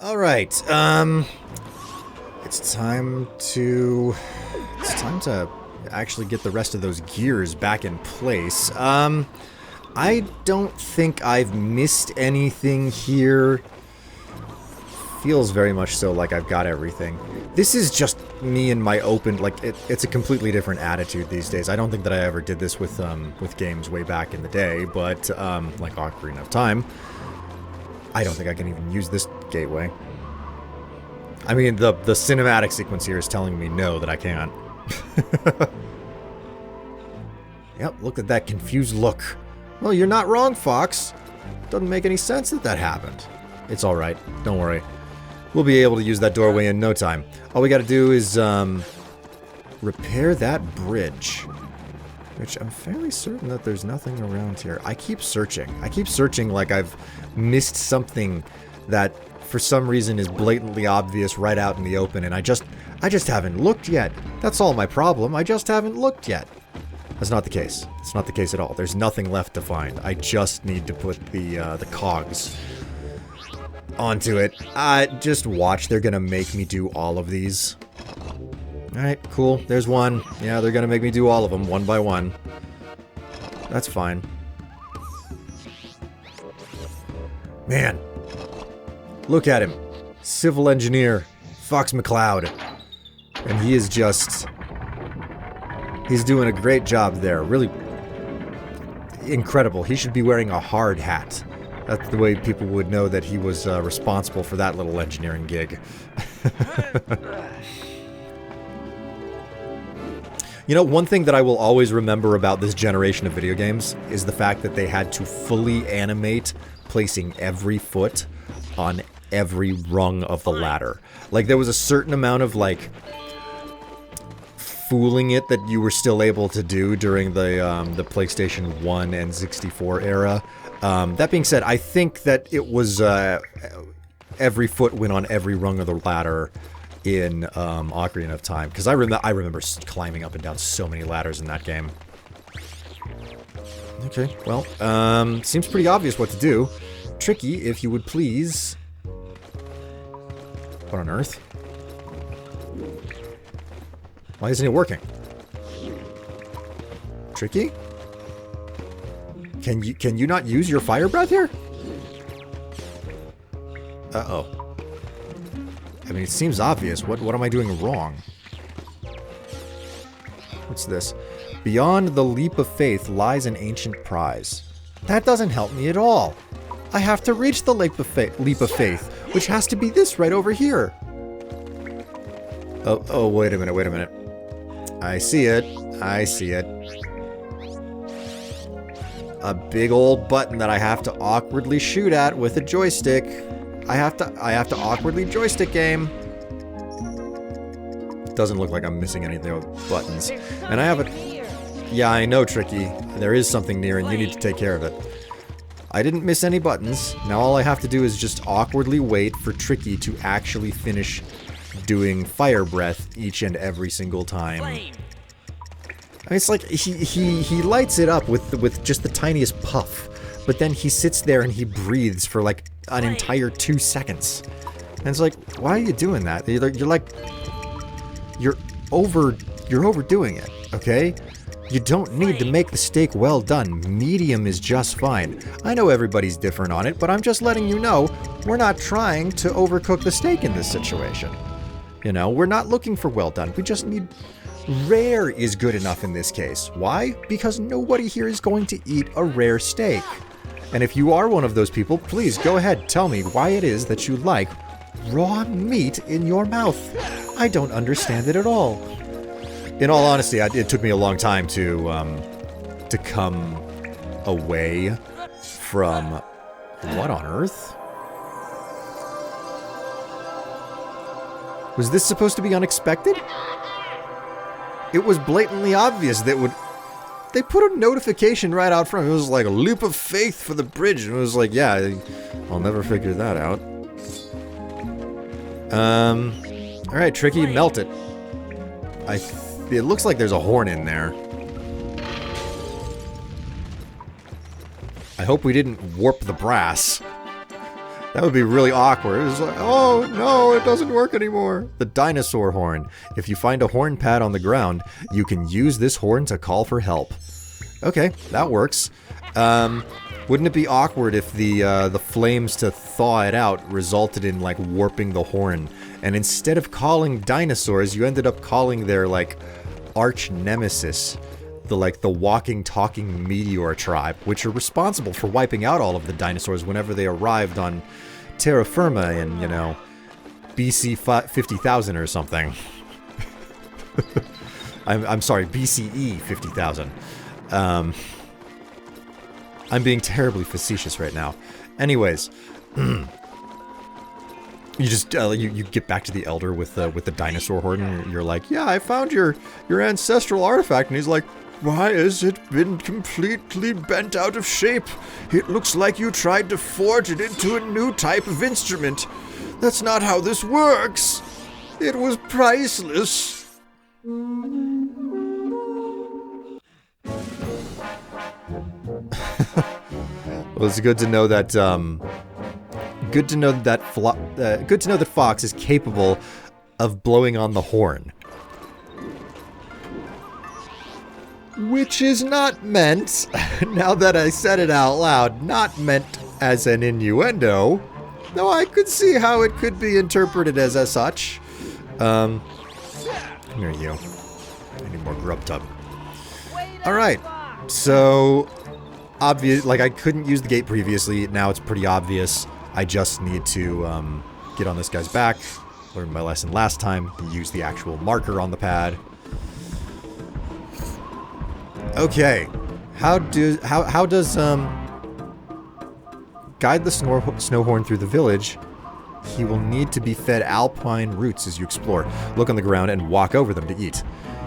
Alright, it's time to... It's time to actually get the rest of those gears back in place. I don't think I've missed anything here. Feels very much so like I've got everything. This is just me and my open, like, it's a completely different attitude these days. I don't think that I ever did this with games way back in the day, but, like Ocarina of Time. I don't think I can even use this gateway. I mean, the cinematic sequence here is telling me no, that I can't. Yep, look at that confused look. Well, you're not wrong, Fox. Doesn't make any sense that that happened. It's alright, don't worry. We'll be able to use that doorway in no time. All we gotta do is, repair that bridge. Which I'm fairly certain that there's nothing around here. I keep searching. I keep searching like I've missed something that for some reason is blatantly obvious right out in the open, and I just haven't looked yet. That's all my problem. I just haven't looked yet. That's not the case. It's not the case at all. There's nothing left to find. I just need to put the cogs onto it. Just watch. They're gonna make me do all of these. Alright, cool. There's one. Yeah, they're gonna make me do all of them, one by one. That's fine. Man. Look at him. Civil engineer. Fox McCloud. And he is just... He's doing a great job there. Really incredible. He should be wearing a hard hat. That's the way people would know that he was responsible for that little engineering gig. You know, one thing that I will always remember about this generation of video games is the fact that they had to fully animate placing every foot on every rung of the ladder. Like, there was a certain amount of, like, fooling it that you were still able to do during the PlayStation 1 and 64 era. That being said, I think that it was, every foot went on every rung of the ladder in Ocarina of Time, because I remember climbing up and down so many ladders in that game. Okay, well, seems pretty obvious what to do. Tricky, if you would please... What on earth? Why isn't it working? Tricky? Can you not use your fire breath here? Uh-oh. I mean, it seems obvious. What am I doing wrong? What's this? Beyond the leap of faith lies an ancient prize. That doesn't help me at all. I have to reach the leap of faith, which has to be this right over here. Oh, wait a minute. I see it. A big old button that I have to awkwardly shoot at with a joystick. I have to awkwardly joystick game. Doesn't look like I'm missing any of the buttons. And I have a... Yeah, I know, Tricky. There is something near and you need to take care of it. I didn't miss any buttons. Now all I have to do is just awkwardly wait for Tricky to actually finish doing fire breath each and every single time. I mean, it's like he lights it up with just the tiniest puff, but then he sits there and he breathes for like an entire 2 seconds. And it's like, why are you doing that? You're overdoing it, okay? You don't need to make the steak well done. Medium is just fine. I know everybody's different on it, but I'm just letting you know we're not trying to overcook the steak in this situation. You know, we're not looking for well done. We just need... Rare is good enough in this case. Why? Because nobody here is going to eat a rare steak. And if you are one of those people, please go ahead, tell me why it is that you like raw meat in your mouth. I don't understand it at all. In all honesty, it took me a long time to come away from... What on earth? Was this supposed to be unexpected? It was blatantly obvious that they put a notification right out front. It was like a leap of faith for the bridge. And it was like, yeah, I'll never figure that out. Alright, Tricky, melt it. It looks like there's a horn in there. I hope we didn't warp the brass. That would be really awkward. It's like, oh no, it doesn't work anymore. The dinosaur horn. If you find a horn pad on the ground, you can use this horn to call for help. Okay, that works. Wouldn't it be awkward if the flames to thaw it out resulted in like warping the horn, and instead of calling dinosaurs, you ended up calling their like arch nemesis, the walking, talking meteor tribe, which are responsible for wiping out all of the dinosaurs whenever they arrived on terra firma in, you know, BC 50,000 or something. I'm sorry, BCE 50,000. I'm being terribly facetious right now. Anyways, you just you get back to the elder with the dinosaur horn, and you're like, yeah, I found your ancestral artifact, and he's like, why has it been completely bent out of shape? It looks like you tried to forge it into a new type of instrument. That's not how this works. It was priceless. Well, it's good to know that good to know that Fox is capable of blowing on the horn. Which is not meant, now that I said it out loud, not meant as an innuendo, though I could see how it could be interpreted as such. Come here, you. I need more grub tub. Alright, so, obvious, like I couldn't use the gate previously, now it's pretty obvious. I just need to get on this guy's back, learned my lesson last time, use the actual marker on the pad. Okay, how does guide the snowhorn through the village? He will need to be fed alpine roots as you explore. Look on the ground and walk over them to eat.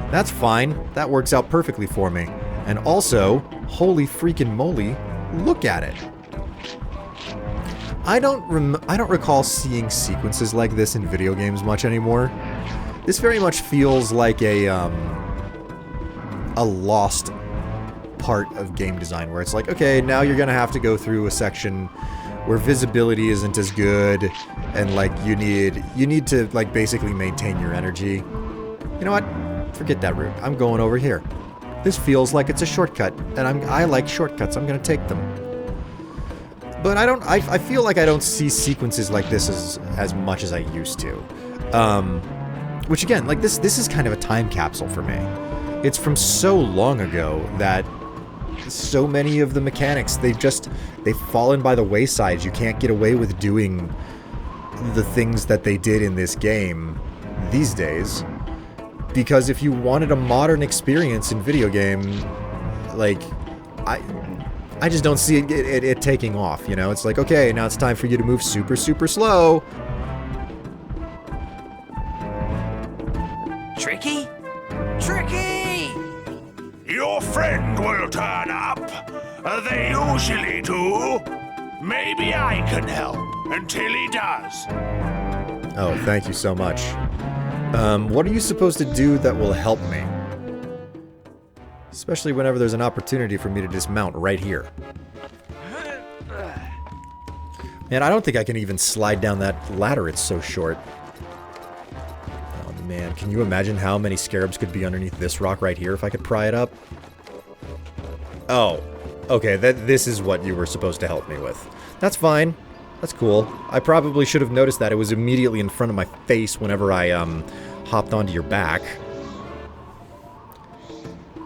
That's fine. That works out perfectly for me. And also, holy freaking moly, look at it. I don't recall seeing sequences like this in video games much anymore. This very much feels like a lost part of game design where it's like, okay, now you're gonna have to go through a section where visibility isn't as good, and like you need to like basically maintain your energy. You know what? Forget that route. I'm going over here. This feels like it's a shortcut, and I like shortcuts. I'm gonna take them. But I feel like I don't see sequences like this as much as I used to. Which again, like this is kind of a time capsule for me. It's from so long ago that so many of the mechanics, they've fallen by the wayside. You can't get away with doing the things that they did in this game these days. Because if you wanted a modern experience in video game, like, I just don't see it taking off, you know? It's like, okay, now it's time for you to move super, super slow. Tricky? Tricky! Your friend will turn up. They usually do. Maybe I can help until he does. Oh, thank you so much. What are you supposed to do that will help me? Especially whenever there's an opportunity for me to dismount right here. Man, I don't think I can even slide down that ladder, it's so short. Oh man, can you imagine how many scarabs could be underneath this rock right here if I could pry it up? Oh, okay, this is what you were supposed to help me with. That's fine. That's cool. I probably should have noticed that. It was immediately in front of my face whenever I hopped onto your back.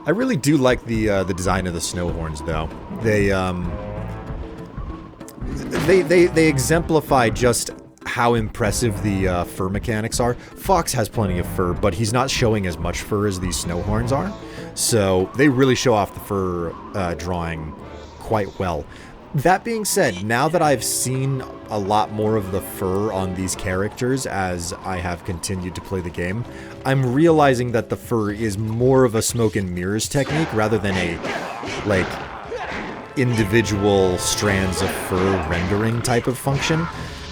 I really do like the design of the snow horns, though. They exemplify just how impressive the fur mechanics are. Fox has plenty of fur, but he's not showing as much fur as these snow horns are. So they really show off the fur drawing quite well. That being said, now that I've seen a lot more of the fur on these characters as I have continued to play the game, I'm realizing that the fur is more of a smoke and mirrors technique rather than a, like, individual strands of fur rendering type of function.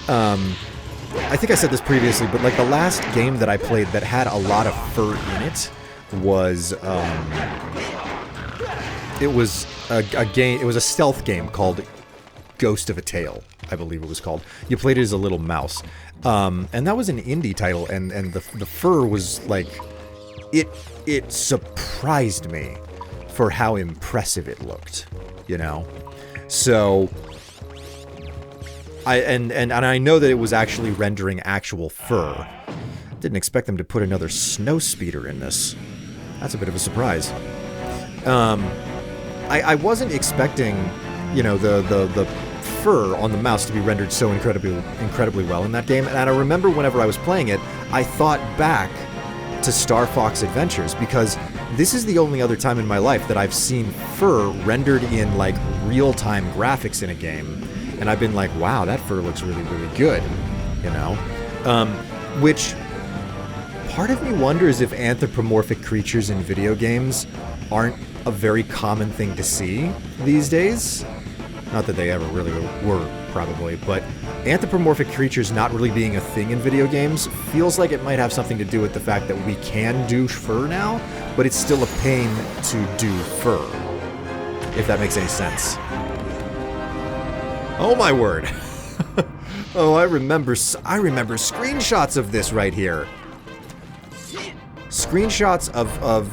I think I said this previously, but like the last game that I played that had a lot of fur in it was, it was a game, it was a stealth game called Ghost of a Tale, I believe it was called. You played it as a little mouse. And that was an indie title, and the fur was like... It surprised me for how impressive it looked, you know? So... I know that it was actually rendering actual fur. Didn't expect them to put another snow speeder in this. That's a bit of a surprise. I wasn't expecting, you know, the fur on the mouse to be rendered so incredibly well in that game. And I remember whenever I was playing it, I thought back to Star Fox Adventures, because this is the only other time in my life that I've seen fur rendered in, like, real-time graphics in a game. And I've been like, wow, that fur looks really, really good, you know? Which, part of me wonders if anthropomorphic creatures in video games aren't a very common thing to see these days. Not that they ever really were, probably, but anthropomorphic creatures not really being a thing in video games feels like it might have something to do with the fact that we can do fur now, but it's still a pain to do fur, if that makes any sense. Oh my word. Oh, I remember screenshots of this right here. Screenshots of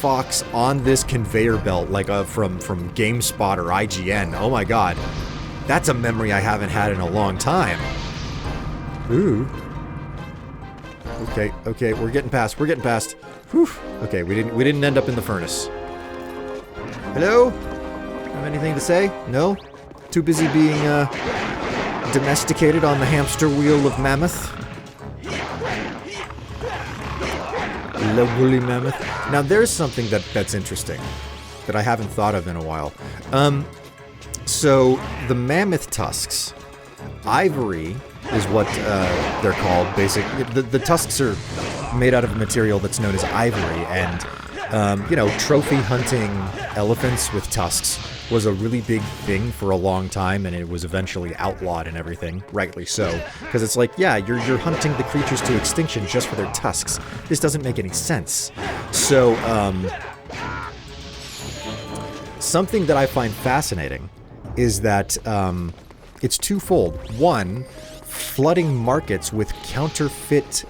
Fox on this conveyor belt, like from GameSpot or IGN. Oh my god. That's a memory I haven't had in a long time. Ooh. Okay, we're getting past. Whew. Okay, we didn't end up in the furnace. Hello? Have anything to say? No? Too busy being domesticated on the hamster wheel of Mammoth. The woolly mammoth. Now there's something that's interesting that I haven't thought of in a while. So the mammoth tusks, ivory is what they're called. Basically, the tusks are made out of a material that's known as ivory, and you know, trophy hunting elephants with tusks was a really big thing for a long time, and it was eventually outlawed and everything, rightly so, because it's like, yeah, you're hunting the creatures to extinction just for their tusks. This doesn't make any sense. So, something that I find fascinating is that it's twofold. One, flooding markets with counterfeit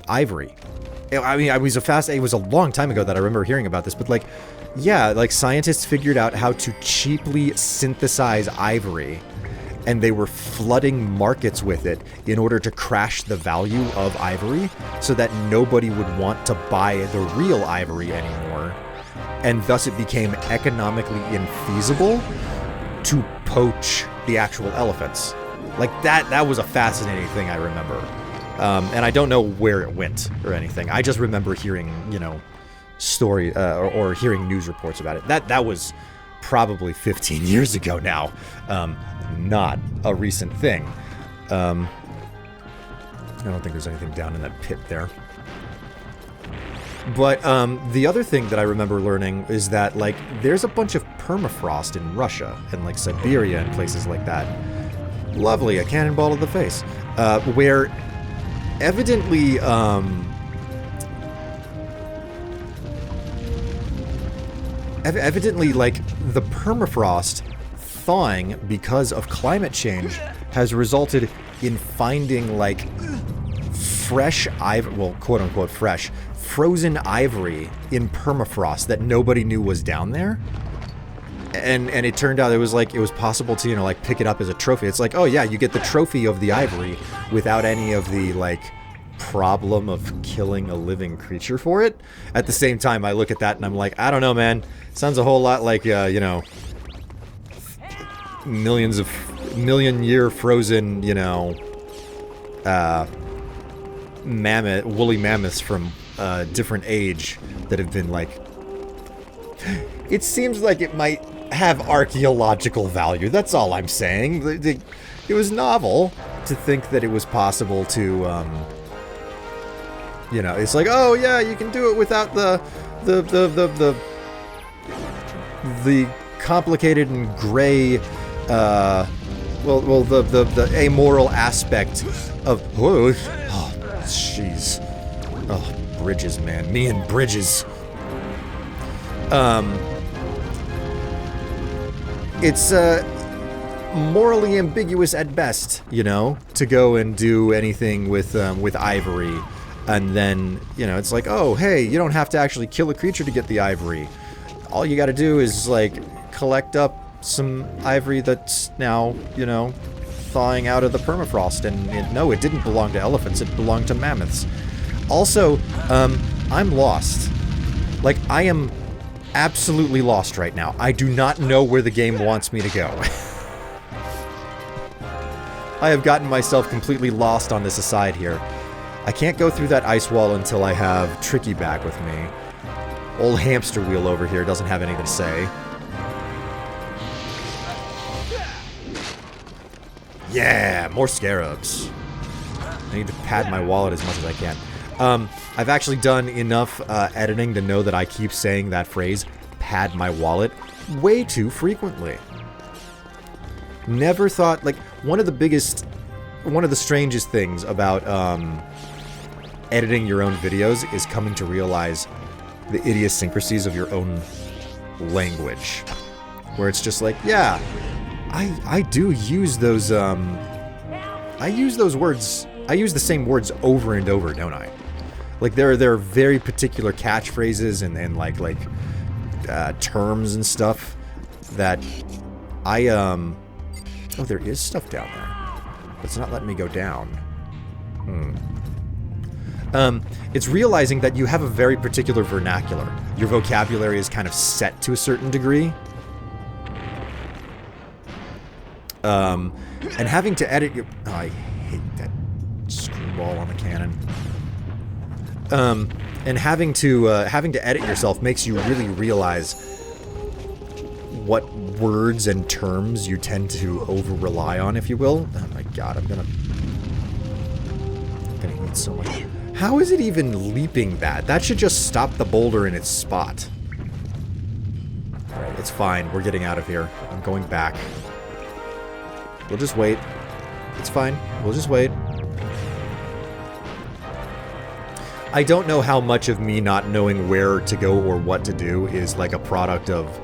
ivory. I mean, it was a long time ago that I remember hearing about this, but like, yeah, like scientists figured out how to cheaply synthesize ivory, and they were flooding markets with it in order to crash the value of ivory so that nobody would want to buy the real ivory anymore, and thus it became economically infeasible to poach the actual elephants. Like that was a fascinating thing I remember. And I don't know where it went or anything. I just remember hearing, you know, story or hearing news reports about it. That was probably 15 years ago now. Not a recent thing. I don't think there's anything down in that pit there. But the other thing that I remember learning is that, like, there's a bunch of permafrost in Russia and, like, Siberia and places like that. Lovely, a cannonball to the face. Where evidently, like, the permafrost thawing because of climate change has resulted in finding, like, fresh ivory, well, quote-unquote fresh, frozen ivory in permafrost that nobody knew was down there. And it turned out it was possible to, you know, like, pick it up as a trophy. It's like, oh yeah, you get the trophy of the ivory without any of the, like, problem of killing a living creature for it. At the same time, I look at that and I'm like, I don't know, man. Sounds a whole lot like, you know, million year frozen, you know, woolly mammoths from a different age that have been, like, it seems like it might have archaeological value. That's all I'm saying. It was novel to think that it was possible to, you know, it's like, oh yeah, you can do it without the complicated and gray, the amoral aspect of, oh, jeez. Oh, Bridges, man. Me and Bridges. it's morally ambiguous at best, you know, to go and do anything with ivory. And then, you know, it's like, oh, hey, you don't have to actually kill a creature to get the ivory. All you gotta do is, like, collect up some ivory that's now, you know, thawing out of the permafrost. And no, it didn't belong to elephants, it belonged to mammoths. Also, I'm lost. Like, I am absolutely lost right now. I do not know where the game wants me to go. I have gotten myself completely lost on this aside here. I can't go through that ice wall until I have Tricky back with me. Old hamster wheel over here doesn't have anything to say. Yeah, more scarabs. I need to pad my wallet as much as I can. I've actually done enough editing to know that I keep saying that phrase, pad my wallet, way too frequently. Never thought, like, one of the strangest things about editing your own videos is coming to realize the idiosyncrasies of your own language. Where it's just like, yeah, I do use those, I use those words, I use the same words over and over, don't I? Like, there are very particular catchphrases and like terms and stuff that I, oh, there is stuff down there. It's not letting me go down. It's realizing that you have a very particular vernacular. Your vocabulary is kind of set to a certain degree. And having to edit your... Oh, I hate that screwball on the cannon. And having to edit yourself makes you really realize what words and terms you tend to over-rely on, if you will. Oh my god, I'm gonna eat so much. How is it even leaping that? That should just stop the boulder in its spot. Alright, it's fine. We're getting out of here. I'm going back. We'll just wait. It's fine. We'll just wait. I don't know how much of me not knowing where to go or what to do is like a product of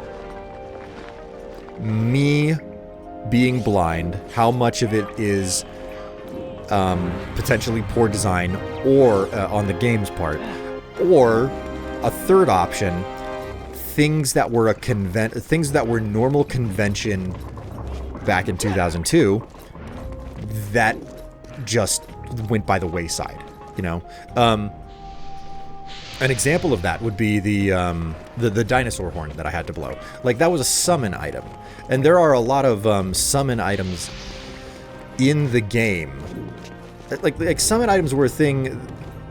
me being blind, how much of it is potentially poor design or on the game's part, or a third option, things that were normal convention back in 2002 that just went by the wayside, you know. An example of that would be the dinosaur horn that I had to blow. Like, that was a summon item. And there are a lot of summon items in the game. Like summon items were a thing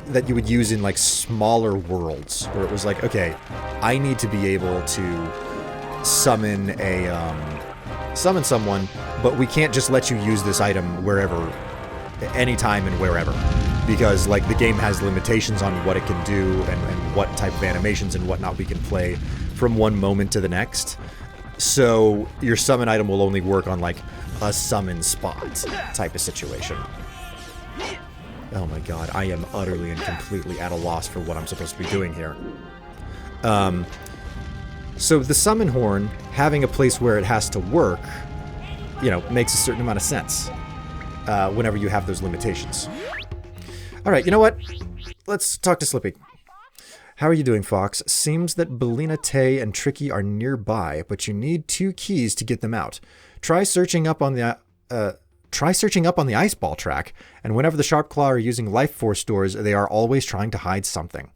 that you would use in, like, smaller worlds. Where it was like, okay, I need to be able to summon summon someone, but we can't just let you use this item wherever, anytime and wherever. Because, like, the game has limitations on what it can do and what type of animations and whatnot we can play from one moment to the next. So your summon item will only work on, like, a summon spot type of situation. Oh my god, I am utterly and completely at a loss for what I'm supposed to be doing here. So the summon horn, having a place where it has to work, you know, makes a certain amount of sense whenever you have those limitations. Alright, you know what? Let's talk to Slippy. How are you doing, Fox? Seems that Bellina, Tay, and Tricky are nearby, but you need 2 keys to get them out. Try searching up on the ice ball track, and whenever the Sharpclaw are using life force doors, they are always trying to hide something.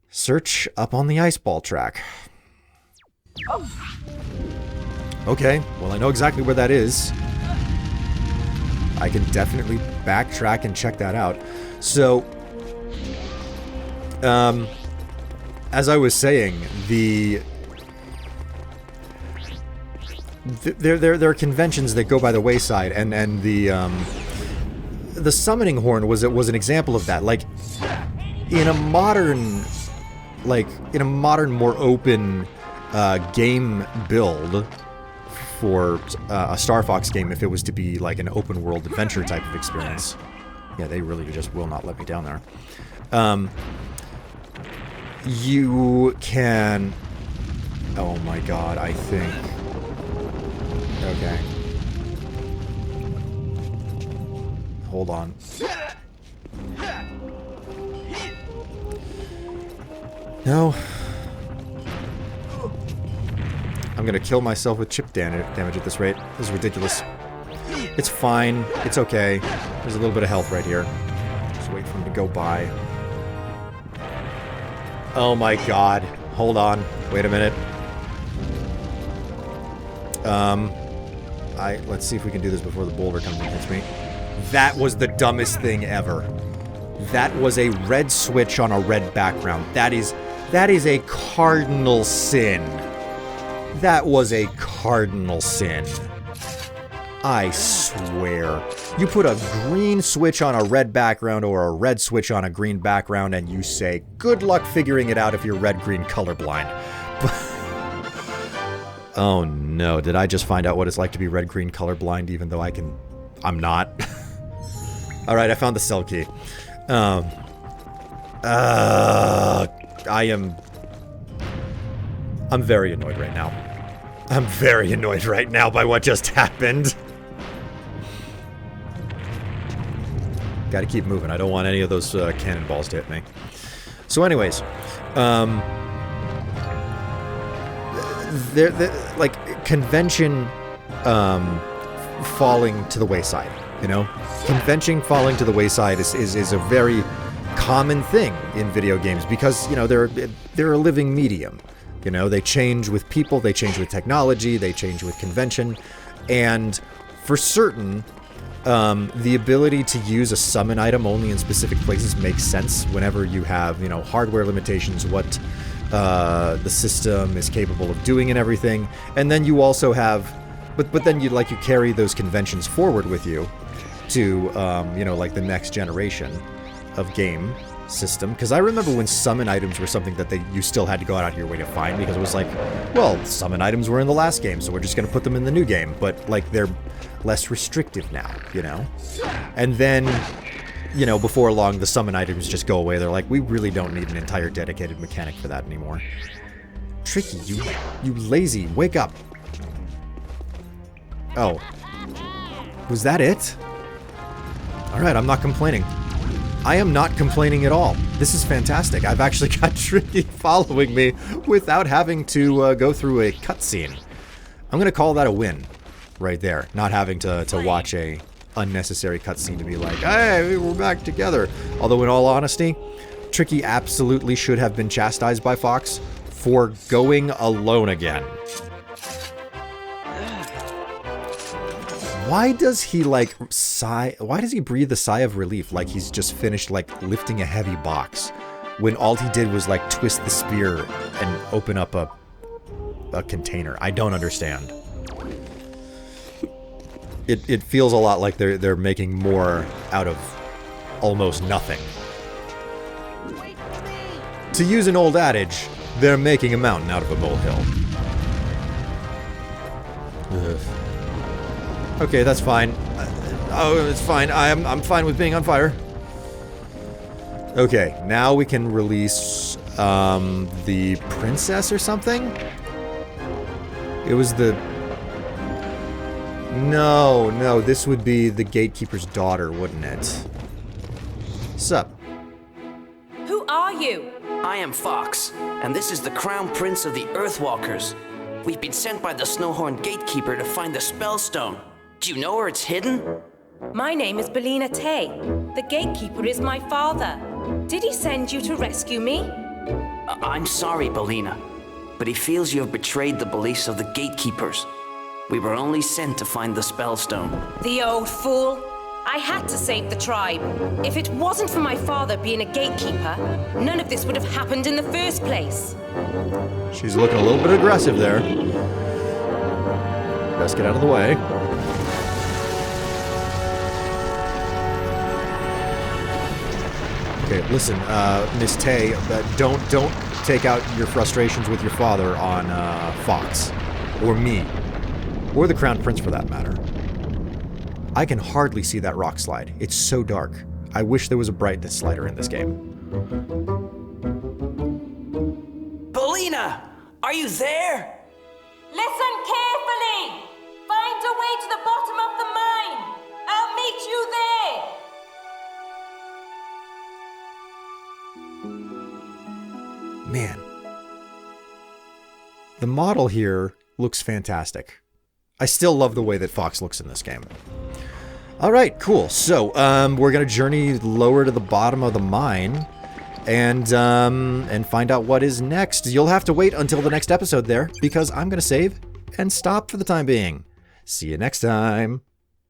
Search up on the ice ball track. Okay, well, I know exactly where that is. I can definitely backtrack and check that out. So, as I was saying, there are conventions that go by the wayside, and the summoning horn was an example of that. Like, in a modern, more open game build for a Star Fox game, if it was to be like an open world adventure type of experience. Yeah, they really just will not let me down there. You can... Oh my god, I think... Okay. Hold on. No. I'm gonna kill myself with chip damage at this rate. This is ridiculous. It's fine. It's okay. There's a little bit of health right here. Just wait for him to go by. Oh my god. Hold on. Wait a minute. Let's see if we can do this before the boulder comes and hits me. That was the dumbest thing ever. That was a red switch on a red background. That is a cardinal sin. That was a cardinal sin. I swear. You put a green switch on a red background or a red switch on a green background and you say, good luck figuring it out if you're red-green colorblind. Oh no, did I just find out what it's like to be red-green colorblind even though I'm not? Alright, I found the cell key. I'm very annoyed right now. I'm very annoyed right now by what just happened. Gotta keep moving. I don't want any of those cannonballs to hit me. So anyways, like, convention falling to the wayside, you know? Convention falling to the wayside is a very common thing in video games because, you know, they're a living medium. You know, they change with people, they change with technology, they change with convention, and for certain, the ability to use a summon item only in specific places makes sense whenever you have, you know, hardware limitations, what the system is capable of doing and everything, and then you also have, but then you carry those conventions forward with you to, you know, like the next generation of game system, because I remember when summon items were something that you still had to go out of your way to find, because it was like, well, summon items were in the last game, so we're just going to put them in the new game, but, like, they're less restrictive now, you know? And then, you know, before long, the summon items just go away. They're like, we really don't need an entire dedicated mechanic for that anymore. Tricky, you lazy, wake up. Oh. Was that it? Alright, I'm not complaining. I am not complaining at all. This is fantastic. I've actually got Tricky following me without having to go through a cutscene. I'm gonna call that a win, right there. Not having to watch a unnecessary cutscene to be like, hey, we're back together. Although, in all honesty, Tricky absolutely should have been chastised by Fox for going alone again. Why does he, like, sigh? Why does he breathe a sigh of relief like he's just finished, like, lifting a heavy box when all he did was, like, twist the spear and open up a container? I don't understand. It feels a lot like they're making more out of almost nothing. To use an old adage, they're making a mountain out of a molehill. Ugh. Okay, that's fine. Oh, it's fine. I'm fine with being on fire. Okay, now we can release the princess or something? It was the... No, this would be the gatekeeper's daughter, wouldn't it? Sup? Who are you? I am Fox, and this is the Crown Prince of the Earthwalkers. We've been sent by the Snowhorn Gatekeeper to find the Spellstone. Do you know where it's hidden? My name is Bellina Tay. The Gatekeeper is my father. Did he send you to rescue me? I'm sorry, Bellina, but he feels you have betrayed the beliefs of the Gatekeepers. We were only sent to find the Spellstone. The old fool. I had to save the tribe. If it wasn't for my father being a gatekeeper, none of this would have happened in the first place. She's looking a little bit aggressive there. Best get out of the way. Okay, listen, Miss Tay, don't take out your frustrations with your father on Fox, or me, or the Crown Prince for that matter. I can hardly see that rock slide. It's so dark. I wish there was a brightness slider in this game. Bellina, are you there? Listen carefully. Find a to the bottom of the mine. I'll meet you there. Man. The model here looks fantastic. I still love the way that Fox looks in this game. All right, cool. So, we're going to journey lower to the bottom of the mine and find out what is next. You'll have to wait until the next episode there because I'm going to save and stop for the time being. See you next time.